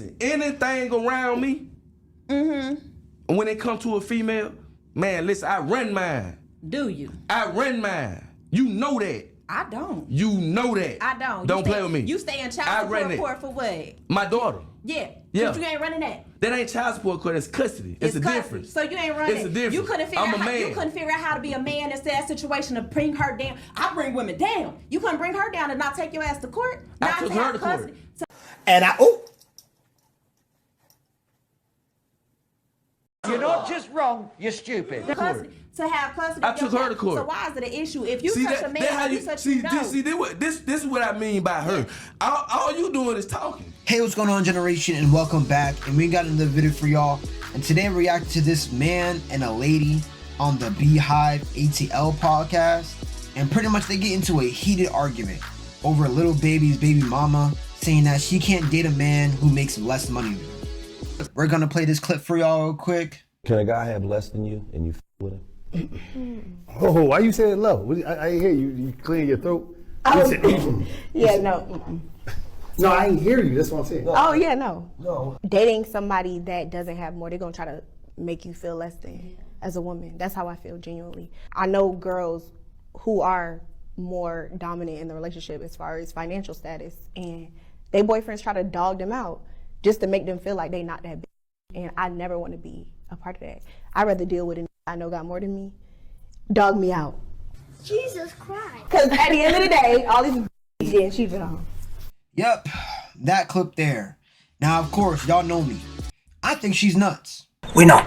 listen, anything around me, when it comes to a female, man, listen, I run mine. Do you? I run mine. You know that. I don't. You know that. I don't. Don't play with me. You stay in child support court for what? My daughter. Yeah. Yeah. But you ain't running that. That ain't child support court. It's custody. It's a custody. difference. So you ain't running. It's a difference. You couldn't figure out how to be a man in that situation to bring her down. I bring women down. You couldn't bring her down and not take your ass to court. I took her to court. And you're not just wrong, you're stupid. To have custody. I took her to court. So why is it an issue? If you such a man, this is what I mean by her. All you doing is talking. Hey, what's going on, generation, and welcome back. And we got another video for y'all. And today I'm reacting to this man and a lady on the Beehive ATL podcast. And pretty much they get into a heated argument over Lil Baby's baby mama saying that she can't date a man who makes less money than her. We're gonna play this clip for y'all real quick. Can a guy have less than you and you with him? Oh, why you saying low? I ain't hear you. You clear your throat? Yeah, no. No, I ain't hear you. That's what I'm saying. Oh, yeah, no. No. Dating somebody that doesn't have more, they're going to try to make you feel less than as a woman. That's how I feel genuinely. I know girls who are more dominant in the relationship as far as financial status, and their boyfriends try to dog them out just to make them feel like they not that big. And I never want to be a part of that. I'd rather deal with a I know got more than me, dog me out. Jesus Christ. Because at the end of the day, all these getting cheated on. Yep, that clip there. Now, of course, y'all know me. I think she's nuts. We know.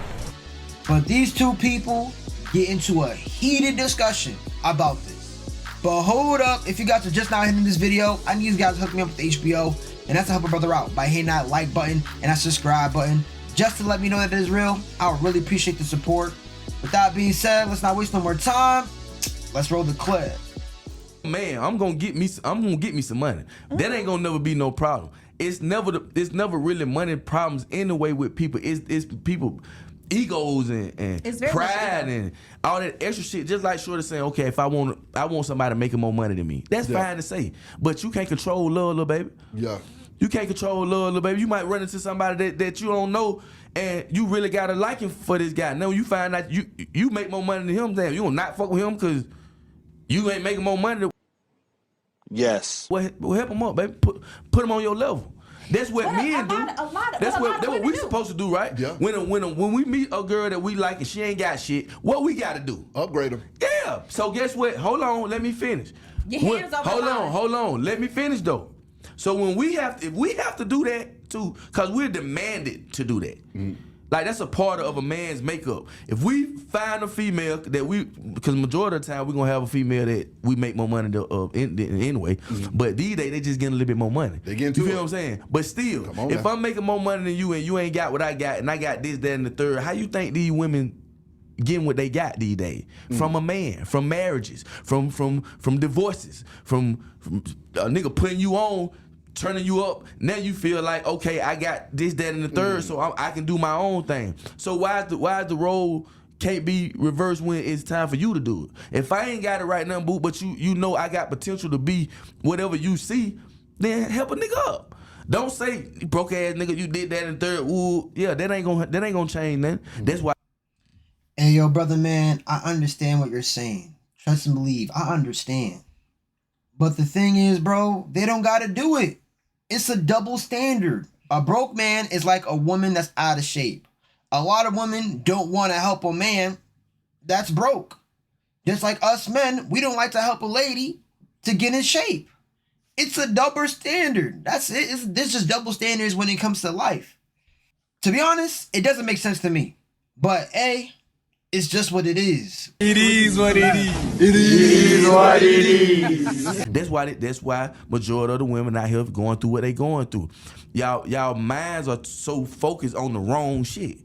But these two people get into a heated discussion about this. But hold up, if you guys are just now hitting this video, I need you guys to hook me up with HBO, and that's to help a brother out by hitting that like button and that subscribe button, just to let me know that it is real. I would really appreciate the support. With that being said, let's not waste no more time. Let's roll the clip. Man, I'm gonna get me some money. That ain't gonna never be no problem. It's never really money problems anyway with people. It's people egos and pride and all that extra shit. Just like Shorty saying, okay, if I want somebody making more money than me, that's fine to say. But you can't control love, little baby. Yeah. You can't control love, little baby. You might run into somebody that you don't know, and you really got a liking for this guy. Now you find out you make more money than him. Damn, you gonna not fuck with him because you ain't making more money. Yes. Well, help him up, baby. Put him on your level. That's what men do. That's what we supposed to do, right? Yeah. When we meet a girl that we like and she ain't got shit, what we got to do? Upgrade them. Yeah. So guess what? Hold on, let me finish. Hold on, let me finish though. So when if we have to do that too, cause we're demanded to do that. Like that's a part of a man's makeup. If we find a female that because majority of the time we're gonna have a female that we make more money anyway. But these days they just getting a little bit more money. They getting you feel what I'm saying? But still, if I'm making more money than you and you ain't got what I got and I got this, that, and the third, how you think these women getting what they got these days? From a man, from marriages, from divorces, from a nigga putting you on, turning you up. Now you feel like, okay, I got this, that, and the third, so I can do my own thing. So why is the role can't be reversed when it's time for you to do it? If I ain't got it right now, boo, but you know I got potential to be whatever you see, then help a nigga up. Don't say, broke ass nigga, you did that and the third. Ooh, yeah, that ain't gonna change nothing. That's why. Hey, yo, brother, man, I understand what you're saying. Trust and believe, I understand. But the thing is, bro, they don't gotta do it. It's a double standard. A broke man is like a woman that's out of shape. A lot of women don't want to help a man that's broke. Just like us men, we don't like to help a lady to get in shape. It's a double standard. That's it. This is double standards when it comes to life. To be honest, it doesn't make sense to me. But hey, it's just what it is. It is what it is. It is what it is. That's why majority of the women out here going through what they going through. Y'all minds are so focused on the wrong shit.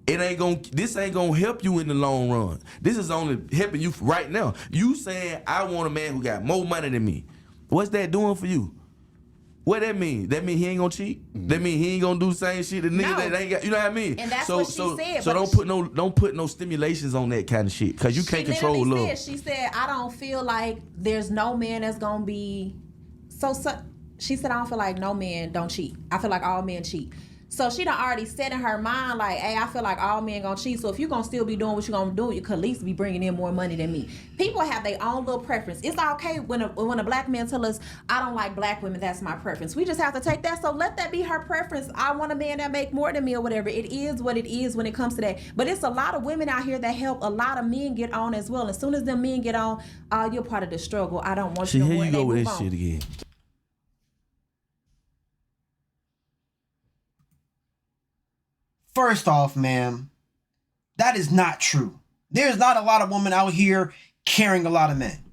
This ain't gonna help you in the long run. This is only helping you right now. You saying I want a man who got more money than me. What's that doing for you? What that mean? That mean he ain't gonna cheat? That mean he ain't gonna do the same shit that niggas that ain't got, you know what I mean? And that's what she said. So don't put no stimulations on that kind of shit, because you can't control love. She said, I don't feel like there's no man that's gonna be so She said, I don't feel like no man don't cheat. I feel like all men cheat. So she done already said in her mind, like, hey, I feel like all men gonna cheat. So if you're gonna still be doing what you're gonna do, you could at least be bringing in more money than me. People have their own little preference. It's okay when a black man tell us, I don't like black women, that's my preference. We just have to take that. So let that be her preference. I want a man that make more than me or whatever. It is what it is when it comes to that. But it's a lot of women out here that help a lot of men get on as well. As soon as them men get on, you're part of the struggle. I don't want you no more. Here you go with this shit again. First off, ma'am, that is not true. There's not a lot of women out here carrying a lot of men.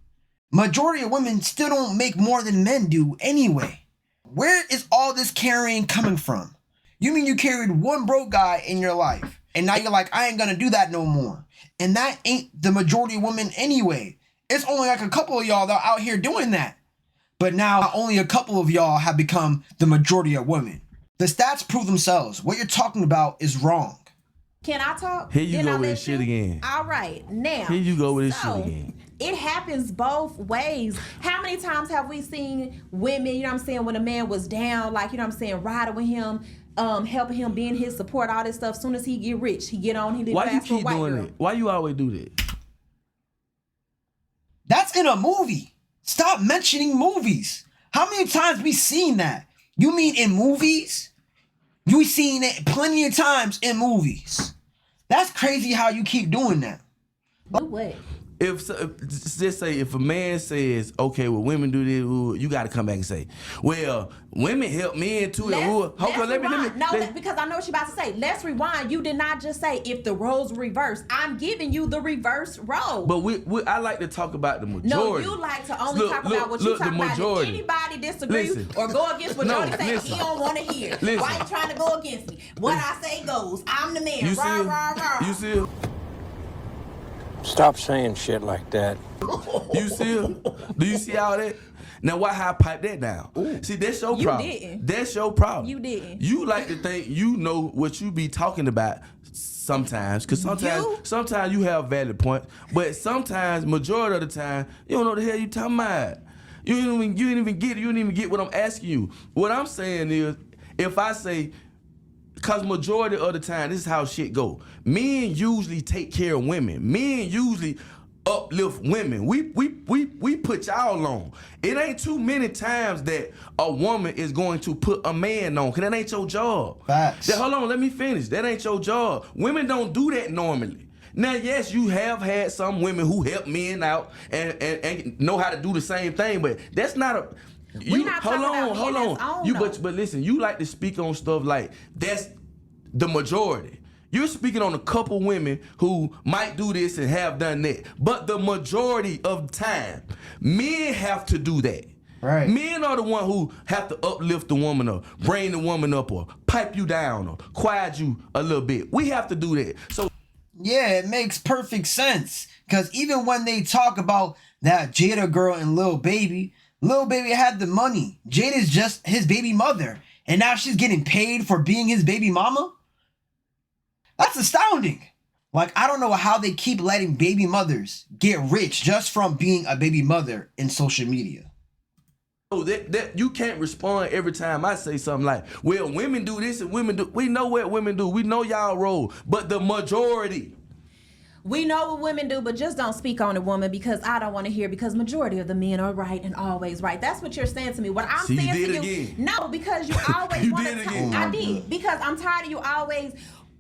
Majority of women still don't make more than men do anyway. Where is all this carrying coming from? You mean you carried one broke guy in your life, and now you're like, I ain't gonna do that no more. And that ain't the majority of women anyway. It's only like a couple of y'all that are out here doing that. But now only a couple of y'all have become the majority of women. The stats prove themselves. What you're talking about is wrong. Can I talk? Here you go with this shit again. All right, now. Here you go with this shit again. It happens both ways. How many times have we seen women, you know what I'm saying, when a man was down, like, you know what I'm saying, riding with him, helping him, being his support, all this stuff. Soon as he get rich, he get on, he live Why you fast for a keep white doing girl. it? Why you always do that? That's in a movie. Stop mentioning movies. How many times we seen that? You mean in movies? You seen it plenty of times in movies. That's crazy how you keep doing that. Do what? If just say if a man says, okay, well, women do this, you got to come back and say, well, women help men too. Hold on, let me. Because I know what you're about to say. Let's rewind. You did not just say if the roles were reversed. I'm giving you the reverse role. But I like to talk about the majority. No, you like to only talk about what you talk about. If anybody disagree or go against what Jody say, he don't want to hear. Why you trying to go against me? What I say goes. I'm the man. Rah, rah, rah. You see? Stop saying shit like that. You see? Do you see all that? Now, why I pipe that down? Ooh. See, that's your problem. You didn't. That's your problem. You didn't. You like to think you know what you be talking about sometimes, because sometimes you have valid points, but sometimes, majority of the time, you don't know what the hell you talking about. You didn't even get it. You didn't even get what I'm asking you. What I'm saying is, if I say, because majority of the time, this is how shit go. Men usually take care of women. Men usually uplift women. We put y'all on. It ain't too many times that a woman is going to put a man on, because that ain't your job. Facts. Hold on, let me finish. That ain't your job. Women don't do that normally. Now, yes, you have had some women who help men out and know how to do the same thing, but that's not a... Hold on. But listen, you like to speak on stuff like that's the majority. You're speaking on a couple women who might do this and have done that. But the majority of the time, men have to do that. Right. Men are the one who have to uplift the woman up, bring the woman up, or pipe you down, or quiet you a little bit. We have to do that. So yeah, it makes perfect sense. Because even when they talk about that Jada girl and Lil Baby had the money. Jada's just his baby mother. And now she's getting paid for being his baby mama? That's astounding. Like, I don't know how they keep letting baby mothers get rich just from being a baby mother in social media. Oh, that you can't respond every time I say something like, well, women do this and women do. We know what women do. We know y'all role. But the majority. We know what women do, but just don't speak on a woman, because I don't want to hear, because majority of the men are right and always right. That's what you're saying to me. What I'm saying to you, again. No, because you always want to. I did, because I'm tired of you always.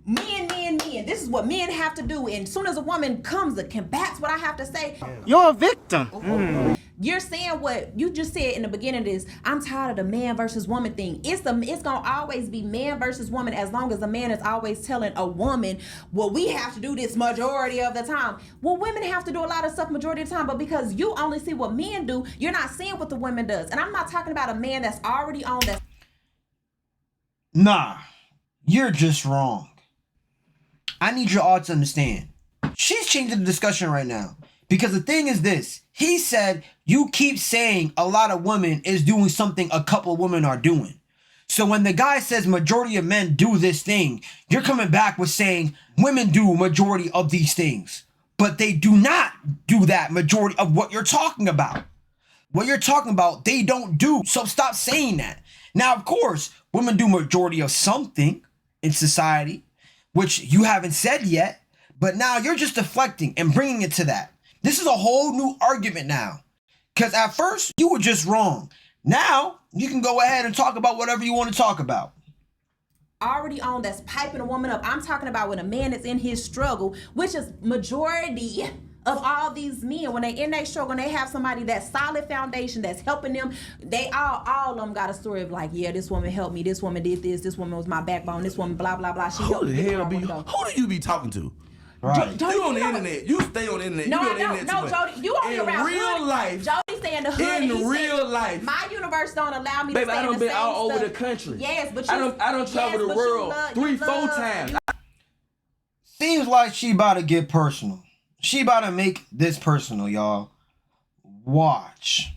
Men. This is what men have to do. And as soon as a woman comes that combats what I have to say, You're a victim. You're saying what you just said in the beginning of this. I'm tired of the man versus woman thing. It's gonna always be man versus woman, as long as a man is always telling a woman, well, we have to do this majority of the time. Well, women have to do a lot of stuff majority of the time, but because you only see what men do, you're not seeing what the women does. And I'm not talking about a man that's already on that. Nah, you're just wrong. I need you all to understand. She's changing the discussion right now. Because the thing is this. He said, you keep saying a lot of women is doing something a couple of women are doing. So when the guy says majority of men do this thing, you're coming back with saying women do majority of these things. But they do not do that majority of what you're talking about. What you're talking about, they don't do. So stop saying that. Now, of course, women do majority of something in society, which you haven't said yet, but now you're just deflecting and bringing it to that. This is a whole new argument now. Because at first, you were just wrong. Now, you can go ahead and talk about whatever you want to talk about. Already on that's piping a woman up. I'm talking about when a man is in his struggle, which is majority of all these men, when they in their struggle and they have somebody that's solid foundation that's helping them, they all of them got a story of like, yeah, this woman helped me, this woman did this woman was my backbone, this woman blah blah blah. She Who helped the me. hell be? Who do you be talking to? Right. Jody, You on the know- internet. You stay on the internet. No, you I on the don't. internet No, too much. Jody, you only in around real hood. life. Jody stay in the hood. In and he real said, life. my universe don't allow me Baby, to stay I in done the been same all over stuff. the country. Yes, but I don't travel the world 3-4 times. Seems like she about to get personal. She about to make this personal, y'all. Watch.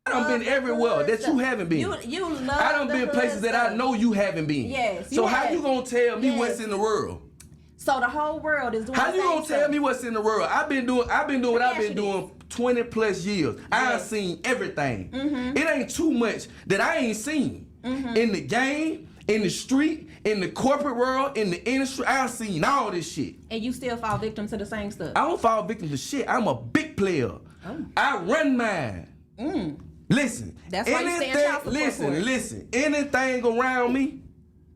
I done been everywhere that you haven't been. You love I done the been hood places that I stuff. know you haven't been. Yes, So you how have. you gonna tell me Yes. what's in the world? So the whole world is doing How the you same gonna tell stuff. me what's in the world? I've been doing what I've been ask you doing 20 plus years. I've Yes. seen everything. It ain't too much that I ain't seen. In the game, in the street, in the corporate world, in the industry, I've seen all this shit. And you still fall victim to the same stuff. I don't fall victim to shit. I'm a big player. I run mine. Listen. That's why you stay in child support for it. Listen. Anything around me,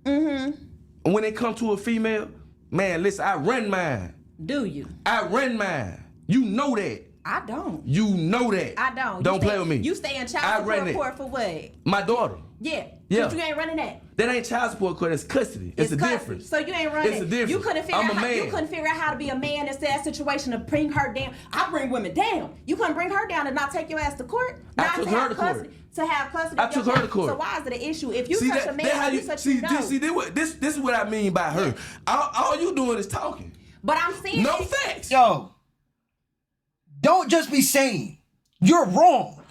when it comes to a female, man, listen, I run mine. Do you? I run mine. You know that. I don't. You know that. I don't. Don't play with me. You stay in I child run support it. court for what? My daughter. Yeah. Yeah. But you ain't running that. That ain't child support court, it's custody. It's a custody. difference. So you ain't running. It's a difference. You couldn't figure I'm out a how man. you couldn't figure out how to be a man in that situation to bring her down. I bring women down. You couldn't bring her down and not take your ass to court. I Not took to her have to court. custody. To have custody. I of your took her child. to court. So why is it an issue? If you See such that? a man, That how you you such see? you know. This is what I mean by her. All you doing is talking. But I'm saying No it- facts. Yo, don't just be saying you're wrong.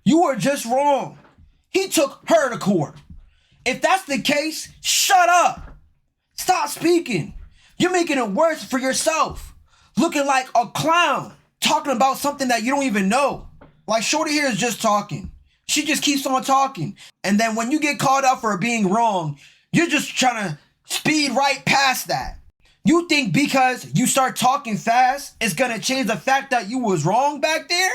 You are just wrong. He took her to court. If that's the case, shut up. Stop speaking. You're making it worse for yourself. Looking like a clown, talking about something that you don't even know. Like Shorty here is just talking. She just keeps on talking. And then when you get called out for being wrong, you're just trying to speed right past that. You think because you start talking fast, it's gonna change the fact that you was wrong back there?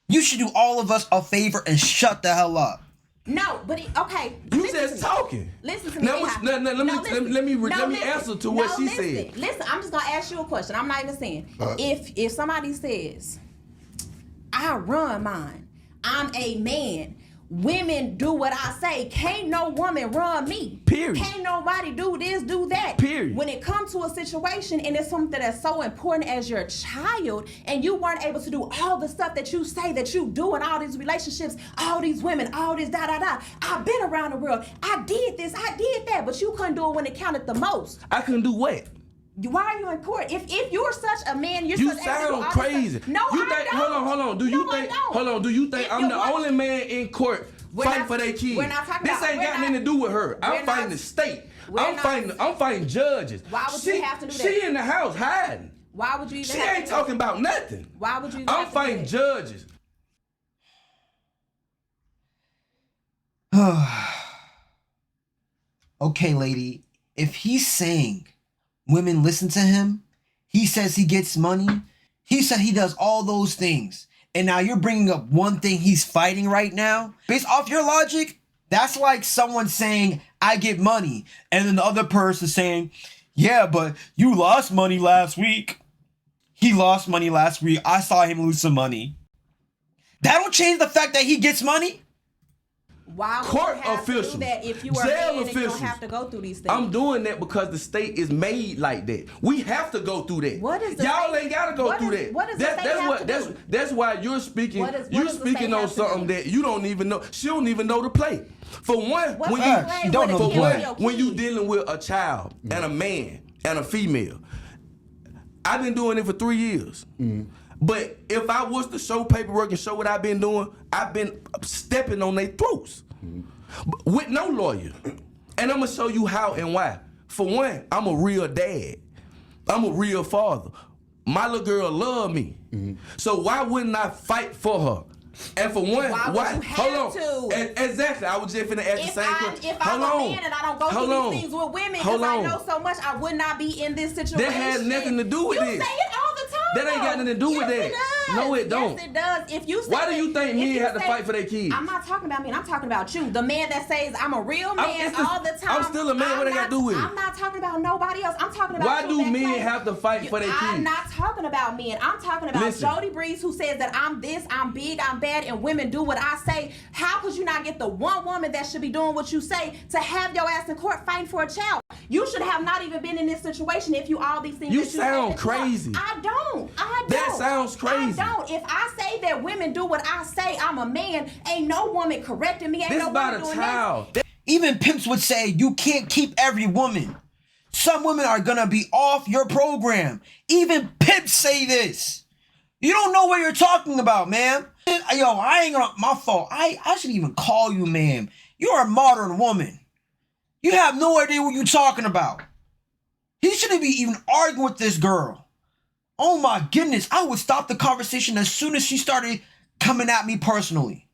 You should do all of us a favor and shut the hell up. No, but okay. You listen just to me. talking. Listen to me. Now, Neha. let me listen. answer to what she listen. said. Listen, I'm just gonna ask you a question. I'm not even saying if somebody says, I run mine, I'm a man. Women do what I say. Can't no woman run me. Period. Can't nobody do this, do that. Period. When it comes to a situation and it's something that's so important as your child and you weren't able to do all the stuff that you say that you do in all these relationships, all these women, all this da-da-da. I've been around the world. I did this, I did that, but you couldn't do it when it counted the most. I couldn't do what? Why are you in court? If you're such a man, you're You such able to do sound all this crazy. stuff. No, you I think, don't. Hold on. Do No, you I think? don't. Hold on. Do you think If I'm you're the watching- only man in court We're fighting not- for their kids? we're not talking This about- ain't we're got not- nothing to do with her. I'm we're fighting not- the state. we're I'm not- fighting judges. Why would you have to do that? She in the house hiding. Why would you even She have ain't to do talking that? about nothing. Why would you even I'm have to do fighting that? judges. Okay, lady, if he's saying women listen to him, he says he gets money, he said he does all those things, and now you're bringing up one thing he's fighting right now, based off your logic, that's like someone saying, I get money, and then the other person saying, yeah, but you lost money last week. He lost money last week. I saw him lose some money. That don't change the fact that he gets money. Why would Court you have to officials, do that if you are a jail man and you don't officials. have to go through these things? I'm doing that because the state is made like that. We have to go through that. What is the Y'all state- ain't gotta go what through is- that. what does the state have to do? That's why you're speaking. What does You're the speaking state on have to something do? that you don't even know. She don't even know the play. For one, What's when the you play you don't with know a the kid play. or your when you kid? dealing with a child and a man and a female, I've been doing it for 3 years. But if I was to show paperwork and show what I've been doing, I've been stepping on their throats with no lawyer. And I'm gonna show you how and why. For one, I'm a real dad. I'm a real father. My little girl love me. So why wouldn't I fight for her? And for one, Why would you have to? Exactly. I was just finna ask the same question. If I'm a man and I don't go through these things with women because I know so much, I would not be in this situation. That has nothing to do with this. You say it all the time. That ain't got nothing to do with that. It does. No, it don't. Yes, it does. If you say why do you think men have to fight for their kids? I'm not talking about me. I'm talking about you. The man that says I'm a real man all the time. I'm still a man. What they got to do with it? I'm not talking about nobody else. I'm talking about why do men have to fight for their kids? I'm not talking about men. I'm talking about Jody Breeze, who says that I'm this, I'm big, I'm bad, and women do what I say. How could you not get the one woman that should be doing what you say to have your ass in court fighting for a child? You should have not even been in this situation if you all these things. You sound crazy. I don't. That sounds crazy. I don't. If I say that women do what I say, I'm a man. Ain't no woman correcting me. Ain't this no about woman a doing child. this. Even pimps would say you can't keep every woman. Some women are gonna be off your program. Even pimps say this. You don't know what you're talking about, man. Yo, I ain't gonna, my fault. I shouldn't even call you ma'am. You're a modern woman. You have no idea what you're talking about. He shouldn't be even arguing with this girl. Oh my goodness, I would stop the conversation as soon as she started coming at me personally.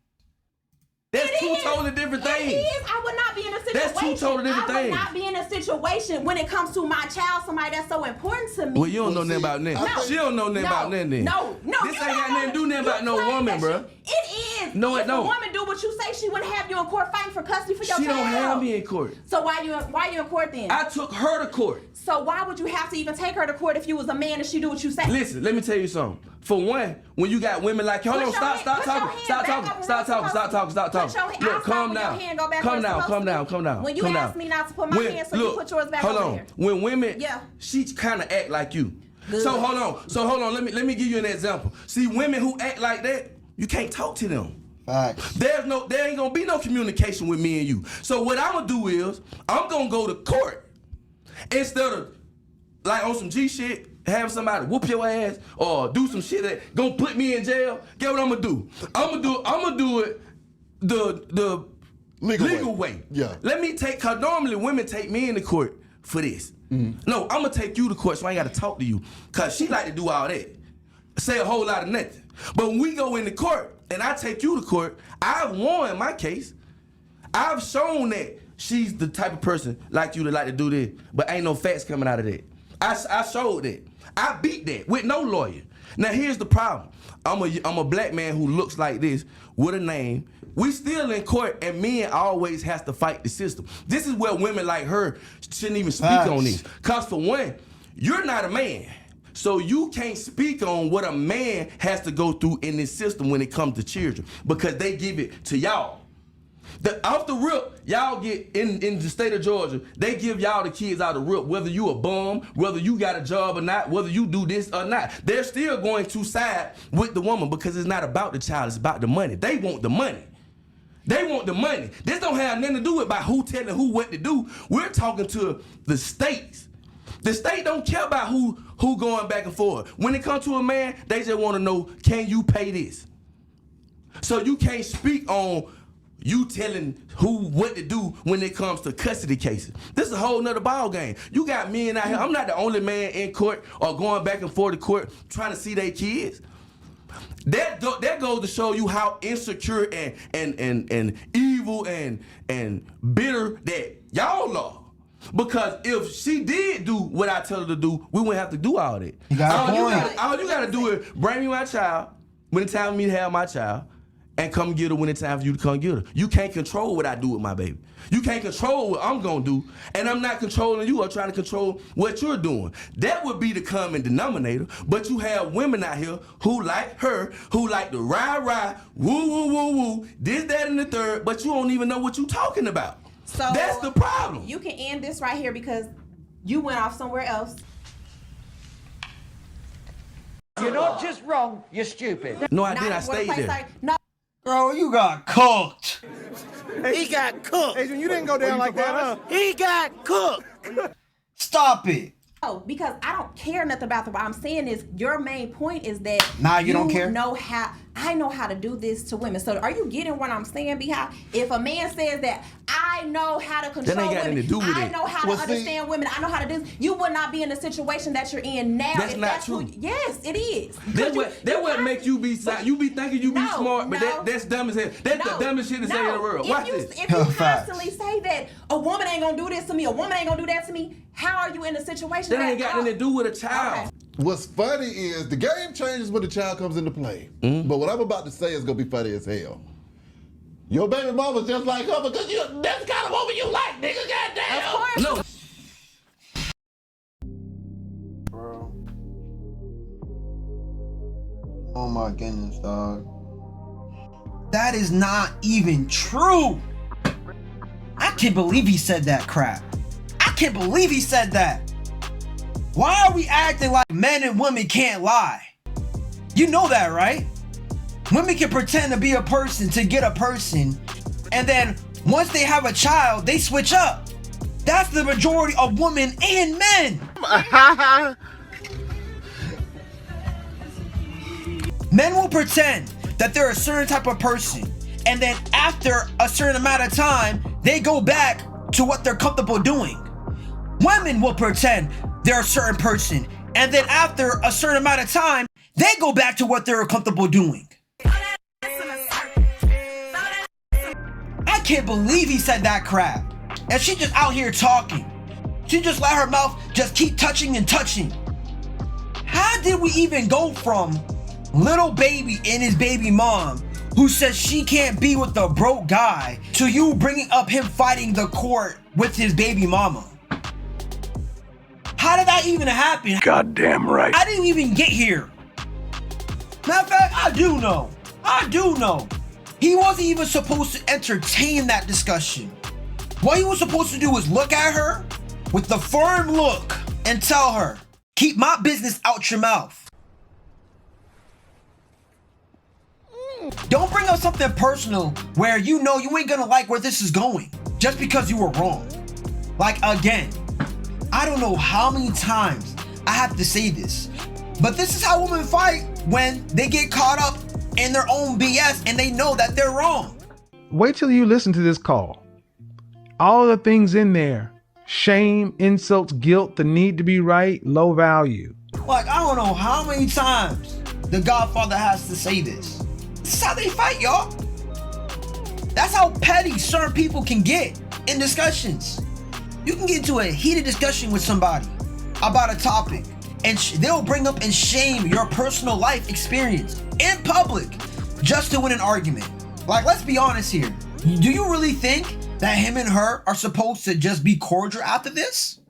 That's two totally different things. It is. I would not be in a situation. That's two totally different things. I would not be in a situation when it comes to my child, somebody that's so important to me. Well, you don't know nothing about that. No. She don't know nothing about that then. No. This ain't got nothing to do nothing about no woman, bro. It is. No, it don't. If a woman do what you say, she wouldn't have you in court fighting for custody for your child. She don't have me in court. So why you in court then? I took her to court. So why would you have to even take her to court if you was a man and she do what you say? Listen, let me tell you something. For one, when you got women like, hold on, stop talking. Look, calm down. When you ask me not to put my hand, so you put yours back over there. When women, she kind of act like you. Good. So hold on. Let me give you an example. See, women who act like that, you can't talk to them. Facts. There ain't gonna be no communication with me and you. So what I'm gonna do is, I'm gonna go to court instead of like on some G shit, have somebody whoop your ass or do some shit that gonna put me in jail. Get what I'm gonna do? I'm gonna do it the legal way. Yeah. Let me cause normally women take me into court for this. Mm-hmm. No, I'm gonna take you to court so I ain't gotta talk to you. Cause she like to do all that. Say a whole lot of nothing. But when we go into court and I take you to court, I've won my case. I've shown that she's the type of person like you that like to do this, but ain't no facts coming out of that. I showed that. I beat that with no lawyer. Now here's the problem. I'm a black man who looks like this with a name. We still in court and men always has to fight the system. This is where women like her shouldn't even speak on this. Cause for one, you're not a man. So you can't speak on what a man has to go through in this system when it comes to children because they give it to y'all. Off the rip, y'all get in the state of Georgia, they give y'all the kids out the rip, whether you a bum, whether you got a job or not, whether you do this or not. They're still going to side with the woman because it's not about the child, it's about the money. They want the money. They want the money. This don't have nothing to do with about who telling who what to do. We're talking to the states. The state don't care about who going back and forth. When it comes to a man, they just want to know, can you pay this? So you can't speak on you telling who what to do when it comes to custody cases. This is a whole nother ball game. You got men out here. I'm not the only man in court or going back and forth to court trying to see their kids. That goes to show you how insecure and evil and bitter that y'all are. Because if she did do what I tell her to do, we wouldn't have to do all that. All you gotta do is bring me my child when it's time for me to have my child and come get her when it's time for you to come get her. You can't control what I do with my baby. You can't control what I'm gonna do, and I'm not controlling you or trying to control what you're doing. That would be the common denominator, but you have women out here who like her, who like to ride, woo, this, that, and the third, but you don't even know what you're talking about. So that's the problem. You can end this right here because you went off somewhere else. You're not just wrong, you're stupid. No, I did. I stayed there. No. Bro, you got cooked. He got cooked. Adrian, you didn't go down like that, huh? He got cooked. Stop it. No, because I don't care nothing about the. What I'm saying is your main point is that Nah, you don't care? I know how to do this to women. So are you getting what I'm saying? If a man says that I know how to control That ain't got women, anything to do with I it. know how to understand women, I know how to do this, you would not be in the situation that you're in now. That's not true. Yes, it is. That what make you be you be thinking you be smart, but that's dumb as hell. That's the dumbest shit to say in the world. Watch this. If you constantly say that a woman ain't gonna do this to me, a woman ain't gonna do that to me, how are you in a situation that ain't got nothing to do with a child? Okay. What's funny is the game changes when the child comes into play. But what I'm about to say is gonna be funny as hell. Your baby mama's just like her because that's the kind of woman you like, nigga. Goddamn. Of course. No. Bro. Oh my goodness, dog. That is not even true. I can't believe he said that crap. I can't believe he said that. Why are we acting like men and women can't lie? You know that, right? Women can pretend to be a person to get a person, and then once they have a child, they switch up. That's the majority of women and men. Men will pretend that they're a certain type of person, and then after a certain amount of time, they go back to what they're comfortable doing. Women will pretend they're a certain person, and then after a certain amount of time, they go back to what they're comfortable doing. I can't believe he said that crap. And she just out here talking. She just let her mouth just keep touching and touching. How did we even go from little baby and his baby mom who says she can't be with the broke guy to you bringing up him fighting the court with his baby mama? How did that even happen? Goddamn right. I didn't even get here. Matter of fact, I do know. He wasn't even supposed to entertain that discussion. What he was supposed to do was look at her with the firm look and tell her, keep my business out your mouth. Don't bring up something personal where you know you ain't gonna like where this is going just because you were wrong. Like, again, I don't know how many times I have to say this, but this is how women fight when they get caught up in their own BS and they know that they're wrong. Wait till you listen to this call. All the things in there: shame, insults, guilt, the need to be right, low value. Like, I don't know how many times the Godfather has to say this. This is how they fight, y'all. That's how petty certain people can get in discussions. You can get into a heated discussion with somebody about a topic, and they'll bring up and shame your personal life experience in public just to win an argument. Like, let's be honest here. Do you really think that him and her are supposed to just be cordial after this?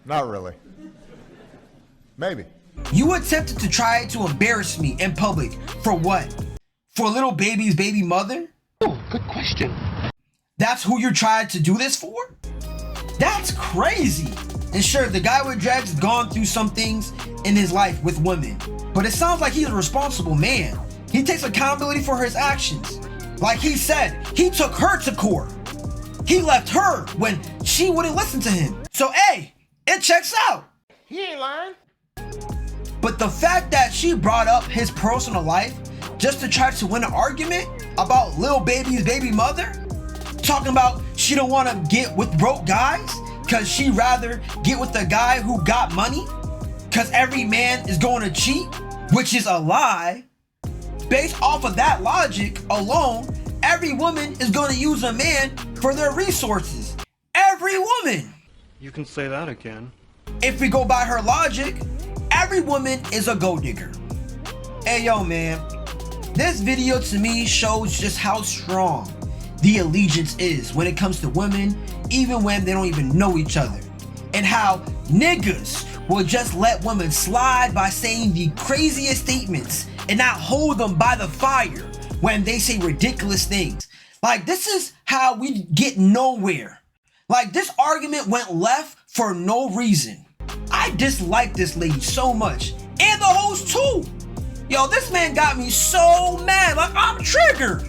Not really. Maybe. You attempted to try to embarrass me in public for what? For little baby's baby mother? Oh, good question. That's who you tried to do this for? That's crazy. And sure, the guy with dreads has gone through some things in his life with women, but it sounds like he's a responsible man. He takes accountability for his actions. Like he said, he took her to court. He left her when she wouldn't listen to him. So hey, it checks out. He ain't lying. But the fact that she brought up his personal life just to try to win an argument about little baby's baby mother, talking about she don't want to get with broke guys because she'd rather get with the guy who got money because every man is going to cheat, which is a lie. Based off of that logic alone, every woman is going to use a man for their resources. Every woman. You can say that again. If we go by her logic, every woman is a gold digger. Hey yo man, this video to me shows just how strong the allegiance is when it comes to women, even when they don't even know each other. And how niggas will just let women slide by saying the craziest statements and not hold them by the fire when they say ridiculous things. Like, this is how we get nowhere. Like, this argument went left for no reason. I dislike this lady so much, and the host too. Yo, this man got me so mad, like I'm triggered.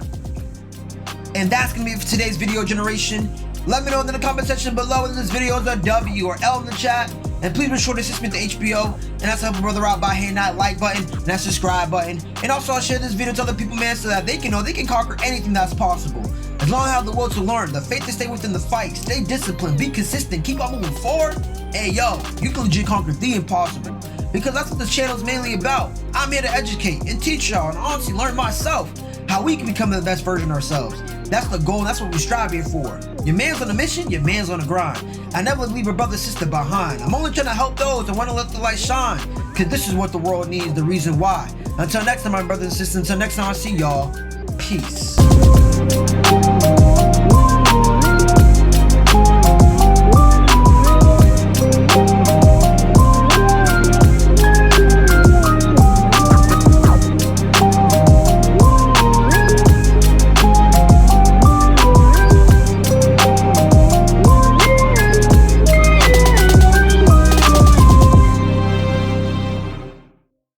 And that's gonna be it for today's video generation. Let me know in the comment section below if this video is a W or L in the chat. And please be sure to assist me to HBO, and that's help a brother out by hitting that like button and that subscribe button. And also I'll share this video to other people, man, so that they can know they can conquer anything that's possible. As long as I have the will to learn, the faith to stay within the fight, stay disciplined, be consistent, keep on moving forward. Hey yo, you can legit conquer the impossible. Because that's what this channel is mainly about. I'm here to educate and teach y'all and honestly learn myself how we can become the best version of ourselves. That's the goal, and that's what we strive here for. Your man's on a mission, your man's on the grind. I never leave a brother sister behind. I'm only trying to help those that want to let the light shine. Cause this is what the world needs, the reason why. Until next time, my brothers and sisters, until next time I see y'all, peace.